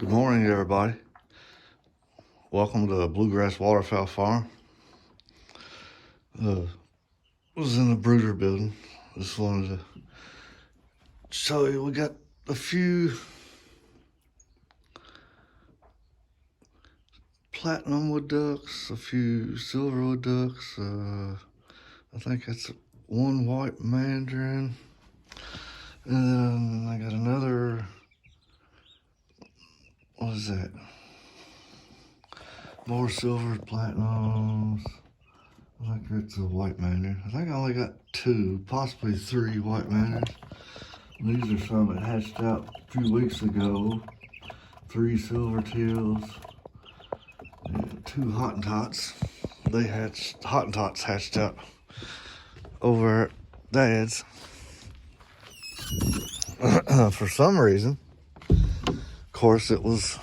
Good morning, everybody. Welcome to Bluegrass Waterfowl Farm. Was in the brooder building. Just wanted to show you we got a few platinum wood ducks, a few silver wood ducks. I think that's one white mandarin, and then I got another. What is that? More silver platinums. I think it's a white mandarin. I think I only got two, possibly three white mandarins. These are some that hatched out a few weeks ago. 3 silver tails and 2 Hottentots. Hottentots hatched out over at Dad's. For some reason, of course, it was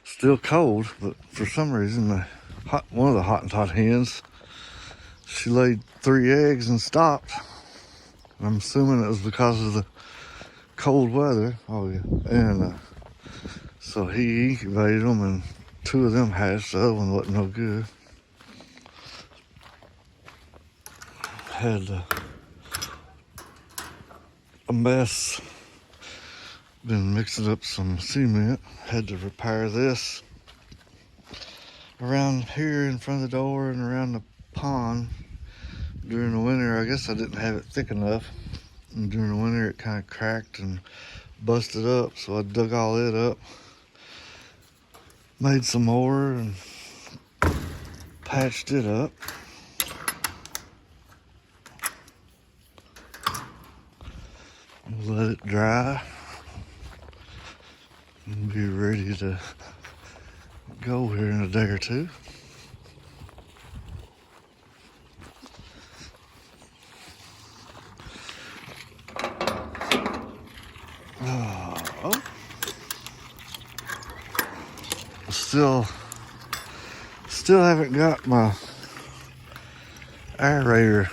still cold, but for some reason, one of the Hottentot hens, she laid 3 eggs and stopped. I'm assuming it was because of the cold weather. Oh yeah, and so he incubated them, and 2 of them hatched. The other one wasn't no good. Had a mess. Been mixing up some cement. Had to repair this around here in front of the door and around the pond during the winter. I guess I didn't have it thick enough, and during the winter it kind of cracked and busted up, so I dug all it up, made some more, and patched it up. Let it dry and be ready to go here in a day or two. Still haven't got my aerator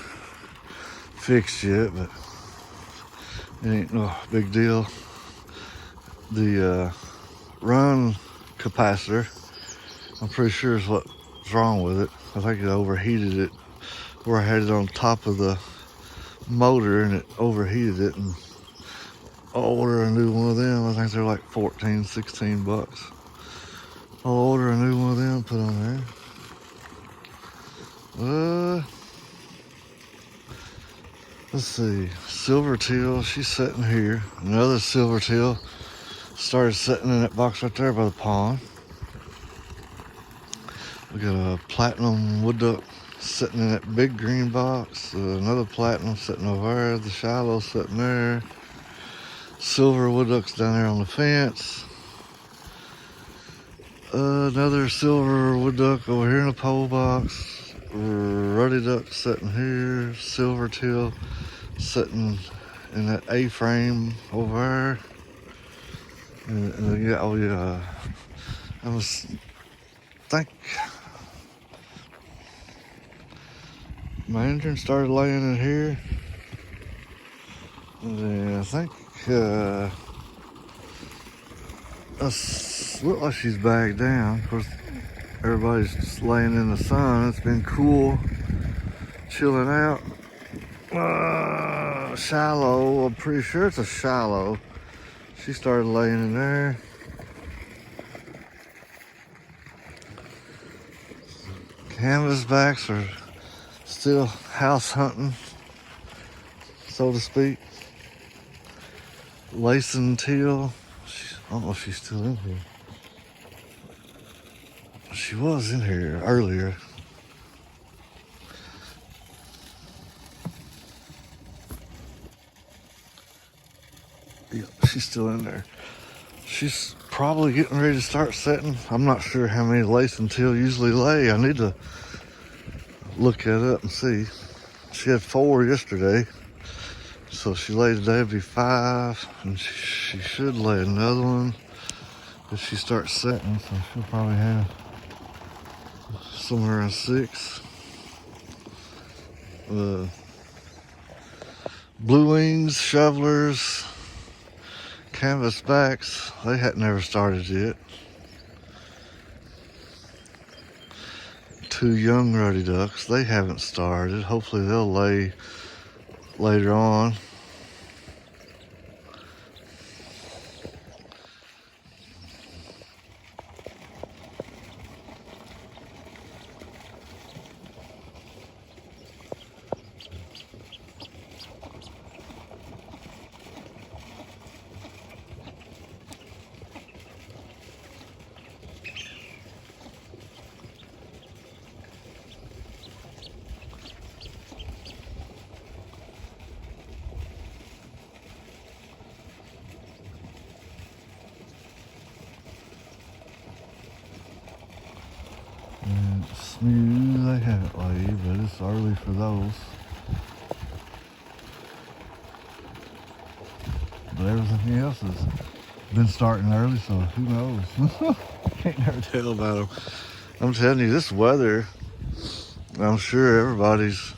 fixed yet, but it ain't no big deal. The run capacitor, I'm pretty sure is what's wrong with it. I think it overheated it, where I had it on top of the motor and it overheated it, and I'll order a new one of them. I think they're like 14, 16 bucks. I'll order a new one of them, put on there. Let's see, silver teal, she's sitting here. Another silver teal started sitting in that box right there by the pond. We got a platinum wood duck sitting in that big green box. Another platinum sitting over there. The shallow sitting there. Silver wood ducks down there on the fence. Another silver wood duck over here in the pole box. Ruddy duck sitting here. Silver teal sitting in that A-frame over there. And yeah, oh yeah, I think mandarin started laying in here. And then I think looks like she's back down. Of course, everybody's just laying in the sun. It's been cool, chilling out. Shallow, I'm pretty sure it's a shallow. She started laying in there. Canvasbacks are still house hunting, so to speak. Lacing teal. I don't know if she's still in here. She was in here earlier. Yep, she's still in there. She's probably getting ready to start setting. I'm not sure how many lacing teal usually lay. I need to look that up and see. She had 4 yesterday, so she laid today would be 5, and she should lay another one if she starts setting. So she'll probably have somewhere around 6. Blue wings, shovelers, canvas backs, they hadn't never started yet. 2 young ruddy ducks, they haven't started. Hopefully they'll lay later on. And smooth, they haven't laid, but it's early for those. But everything else has been starting early, so who knows? Can't never tell about them. I'm telling you, this weather, I'm sure everybody's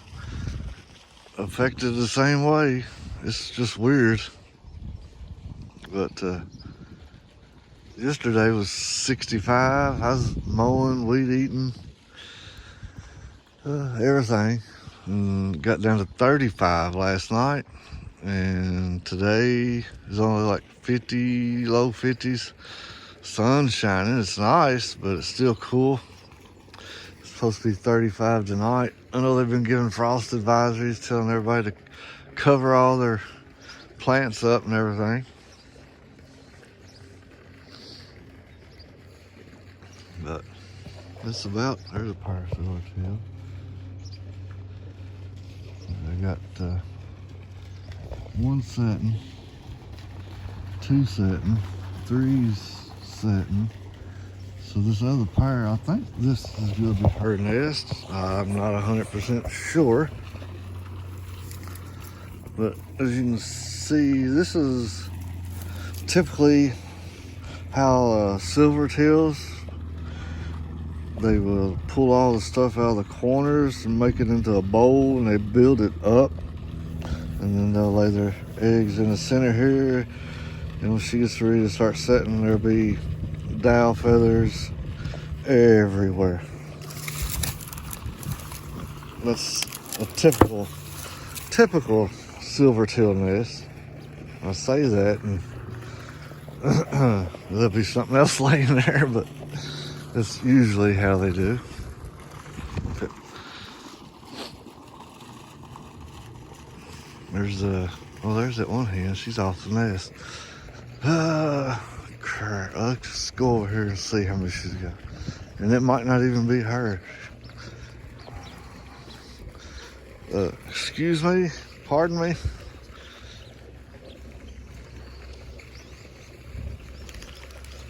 affected the same way. It's just weird. But yesterday was 65. I was mowing, weed eating, everything. And got down to 35 last night. And today is only like 50, low 50s. Sun's shining. It's nice, but it's still cool. It's supposed to be 35 tonight. I know they've been giving frost advisories, telling everybody to cover all their plants up and everything. But that's about, there's a power solar tail. I got 1 setting, 2 setting, 3's setting. So this other pair, I think this is going to be her nest. I'm not 100% sure. But as you can see, this is typically how silvertails, they will pull all the stuff out of the corners and make it into a bowl, and they build it up. And then they'll lay their eggs in the center here. And when she gets ready to start setting, there'll be dow feathers everywhere. That's a typical silvertail nest. I say that, and there'll be something else laying there, but that's usually how they do. There's there's that one hen. She's off the nest. Crap. Let's just go over here and see how many she's got. And it might not even be her. Excuse me, pardon me.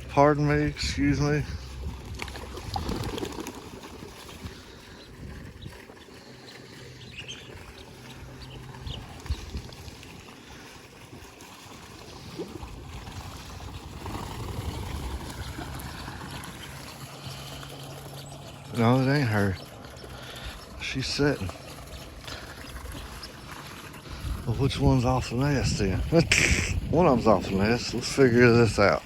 Pardon me, excuse me. No, it ain't her. She's sitting. Well, which one's off the nest then? One of them's off the nest. Let's figure this out.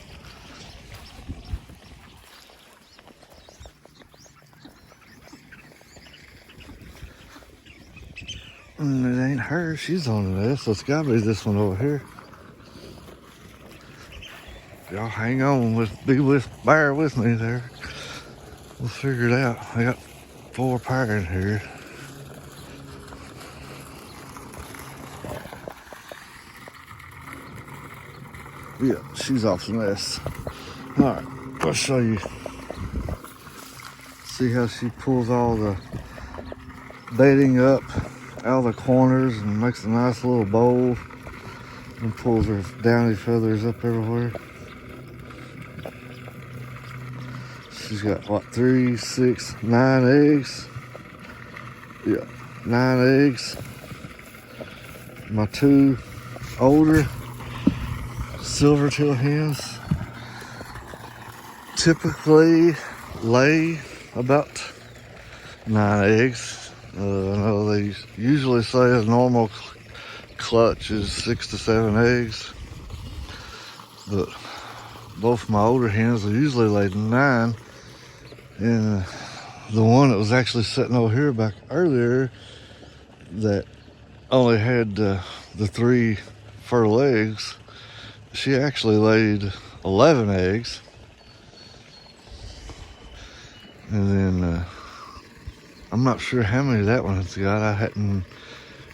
And it ain't her. She's on the nest. So it's gotta be this one over here. Y'all hang on bear with me there. We'll figure it out. I got 4 pair in here. Yeah, she's off the nest. Alright, I'll show you. See how she pulls all the bedding up out of the corners and makes a nice little bowl and pulls her downy feathers up everywhere. She's got what, 3, 6, 9 eggs. Yeah, 9 eggs. My 2 older silvertail hens typically lay about 9 eggs. I know they usually say a normal clutch is 6 to 7 eggs. but both my older hens will usually lay 9. And the one that was actually sitting over here back earlier that only had the 3 fertile eggs, she actually laid 11 eggs. And then I'm not sure how many that one has got. I hadn't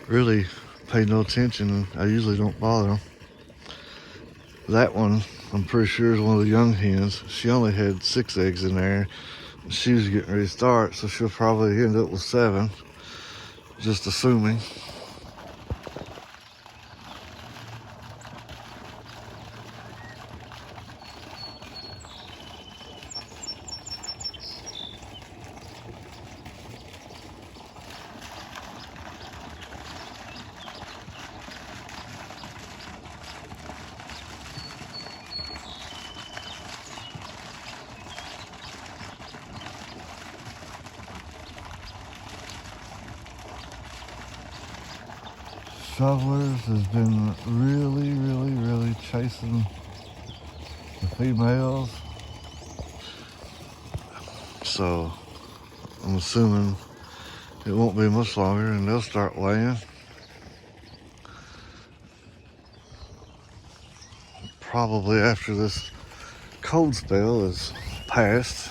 really paid no attention. I usually don't bother them. That one, I'm pretty sure, is one of the young hens. She only had 6 eggs in there. She was getting ready to start, so she'll probably end up with 7, just assuming. Shovelers has been really chasing the females. So I'm assuming it won't be much longer and they'll start laying. Probably after this cold spell is past.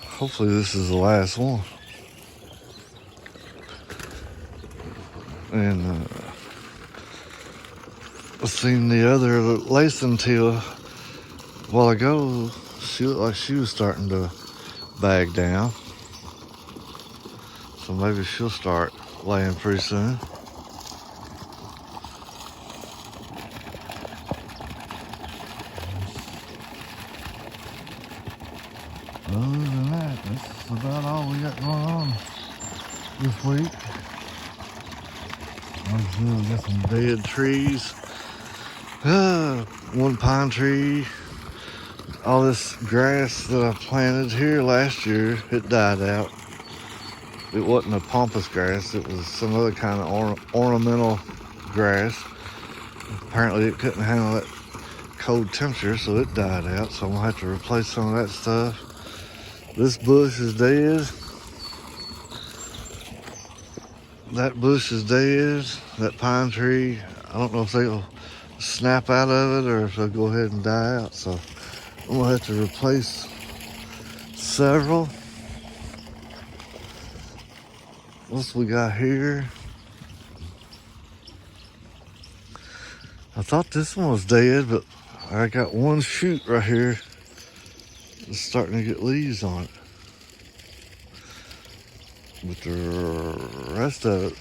Hopefully this is the last one. And I seen the other lacing tail a while ago. She looked like she was starting to bag down. So maybe she'll start laying pretty soon. Other than that, that's about all we got going on this week. We got some dead trees. One pine tree. All this grass that I planted here last year, it died out. It wasn't a pampas grass, it was some other kind of ornamental grass. Apparently it couldn't handle that cold temperature, so it died out. So I'm gonna have to replace some of that stuff. This bush is dead. That bush is dead. That pine tree, I don't know if they'll snap out of it or if they'll go ahead and die out. So I'm gonna have to replace several. What's we got here? I thought this one was dead, but I got one shoot right here that's starting to get leaves on it. But the rest of it,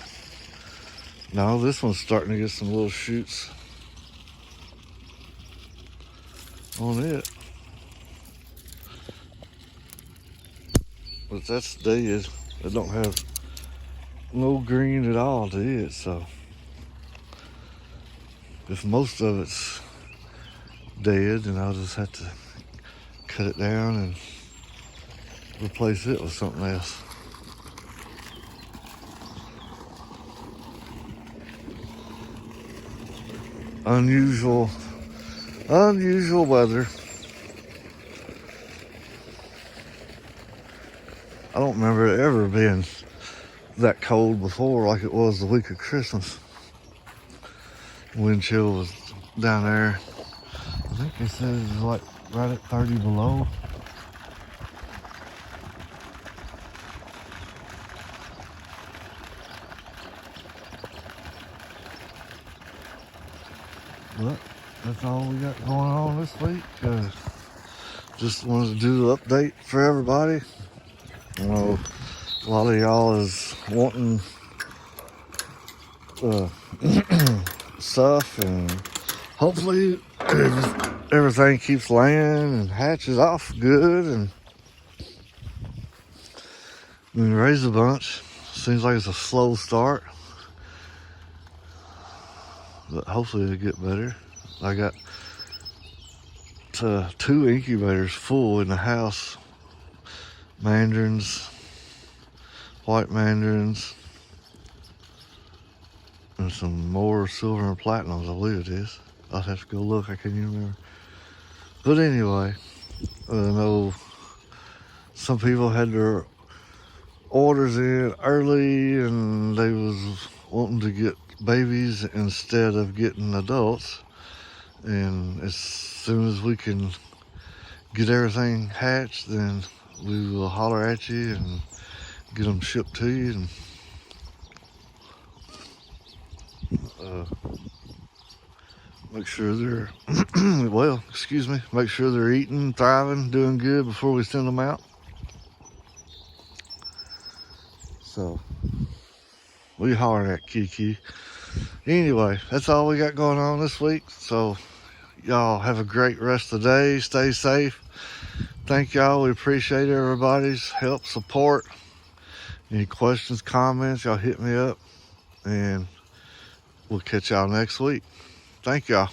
no, this one's starting to get some little shoots on it. But that's dead. It don't have no green at all to it, so if most of it's dead, then I'll just have to cut it down and replace it with something else. Unusual weather. I don't remember it ever being that cold before like it was the week of Christmas. Wind chill was down there. I think they said it was like right at 30 below. But that's all we got going on this week. Just wanted to do the update for everybody. I know a lot of y'all is wanting stuff, and hopefully everything keeps laying and hatches off good, and we raise a bunch. Seems like it's a slow start, but hopefully it'll get better. I got 2 incubators full in the house. Mandarins, white mandarins, and some more silver and platinums, I believe it is. I'll have to go look. I can't even remember. But anyway, I know some people had their orders in early and they was wanting to get babies instead of getting adults. And as soon as we can get everything hatched, then we will holler at you and get them shipped to you. And make sure they're, well, excuse me, make sure they're eating, thriving, doing good before we send them out. So, we holler at Kiki. Anyway, that's all we got going on this week. So, y'all have a great rest of the day. Stay safe. Thank y'all. We appreciate everybody's help, support. Any questions, comments, y'all hit me up. And we'll catch y'all next week. Thank y'all.